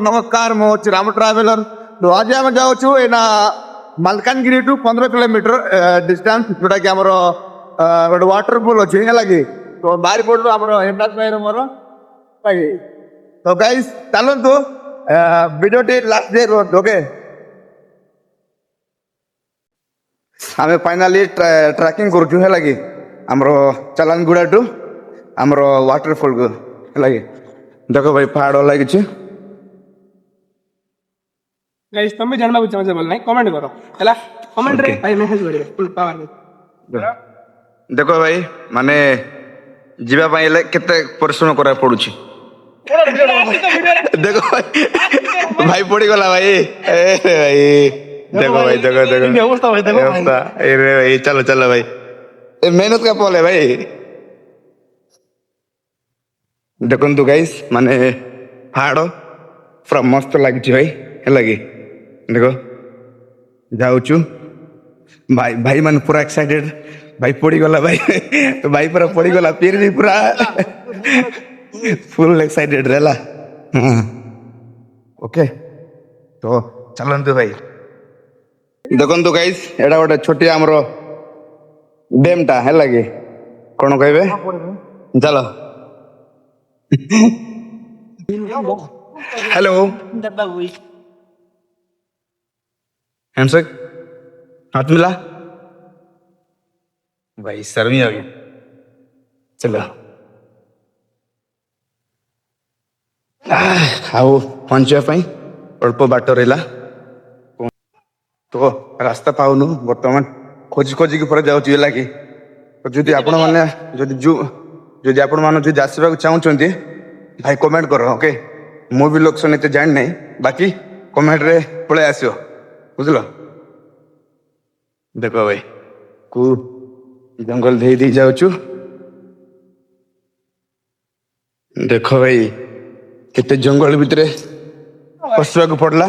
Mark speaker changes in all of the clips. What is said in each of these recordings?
Speaker 1: नमस्कार मो राम ट्रावेलर तो आज आम जाऊँ एना मलकानगिरी टू 15 किलोमीटर डिस्टेंस जोटा कि आमर गोटे वाटरफॉल अच्छे है लगे तो बाहरी पड़ू आम हेमनाथ भाई मोर तो गाइस चलतु video T last day okay आम फाइनाली ट्रैकिंग करुचु है लगे आमर चलानगुड़ा टू आमर वाटरफॉल को लगे देख भाई पहाड़ लगी
Speaker 2: गाइस तुम जानबा चाहछ बोल नहीं कमेंट करो हला कमेंट रे भाई मेसेज करिवे फुल पावर
Speaker 1: देखो भाई माने जीवा पाई ले केते परिश्रम करा पड़ुछि देखो भाई भाई पड़ी गला भाई ए भाई देखो भाई देखो
Speaker 2: अवस्था भाई देखो
Speaker 1: अवस्था ए रे भाई चलो चलो भाई ए मेहनत का फल है भाई देखो तो गाइस माने पहाड़ पूरा मस्त लगी भाई है लगी देखो जाऊचु भाई भाई मन पूरा एक्साइटेड भाई पड़ी गला भाई तो भाई पूरा पड़ी गला फिर भी पूरा फुल एक्साइटेड रहला ओके तो चलंतु भाई देखंतु गाइस एडा गोटे छोटी हमरो डैम टा है लगे कोन कहबे चलो हेलो हैंडशेक हाथ मिला भाई शर्मी आ गई चलो आओ पहुंचा अल्प बाट रहा तो रास्ता पाऊनु बर्तमान खोजी खोजी की जाऊँ लगे तो जदि आपण मैंने जदि आपण मैंने आसवाक चाहते भाई कमेंट करो ओके मु भी लोकेशन एत जान नहीं बाकी कमेंट रे पलि आसो बुझल देखो भाई को जंगल दे दी जाऊँ देखो भाई केते जंगल भितर पशुआ को पड़ला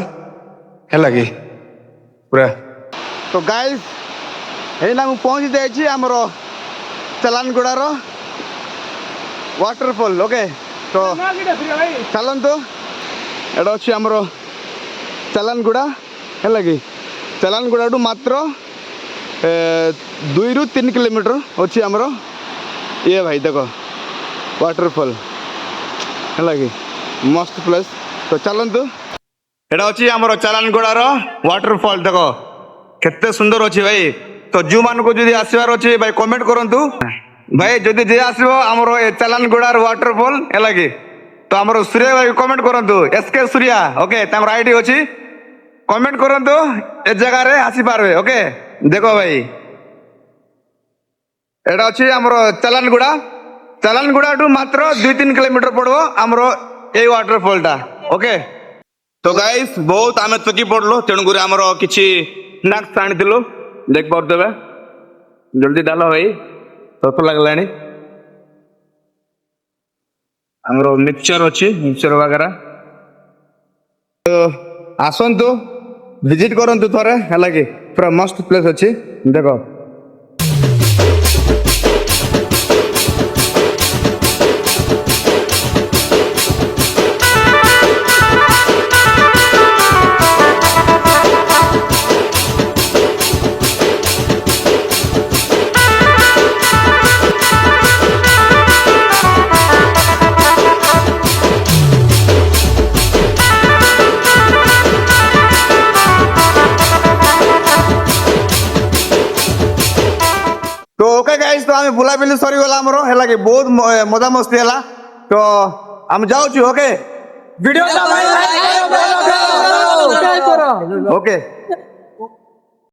Speaker 1: है लगे पूरा तो गाइस एना मु पहुंच जाइए आमर चलानगुड़ार वाटरफॉल ओके तो चलतु एटा अच्छी आमर चलानगुड़ा है लगे चलानगुड़ा टू मात्र 2 ରୁ 3 किलोमीटर अच्छी आमर ये भाई देखो वाटरफॉल है लगे मस्त प्लेस तो चलतु एटा अच्छी आमर चलानगुड़ार वाटरफॉल देखो केते सुंदर अच्छी भाई तो जो मान को जदि आसबार अच्छे भाई कमेंट करंतु भाई जदि जे आसबो हमर ए चलानगुड़ार वाटरफॉल है लगे तो हमर सूर्या भाई कमेंट करंतु एसके सूर्या ओके तमर आईडी अछि कमेंट करंतु ए जगह रे आसी पारबे ओके देखो भाई एटा अछि हमर चलानगुड़ा टू मात्र 2-3 किलोमीटर पड़बो हमर ए वाटरफॉल टा ओके तो गाइस बहुत आमे थकी पड़लो तेणुकुरी हमर किछि स्नैक्स आनिथिलु देख पारे जल्दी डाल भाई तोप लगलानी हमरो मिक्सचर अच्छी मिक्सचर वगैरह तो आसतु विजिट करंतु थरे है लगे पूरा मस्त प्लेस अच्छी देखो तो ओके गाइस तो हमें बुला बिली सरी गला हमरो है लगे बहुत मजा मस्ती हला तो हम जाऊ छु ओके वीडियो ला भाई लाइक करो ओके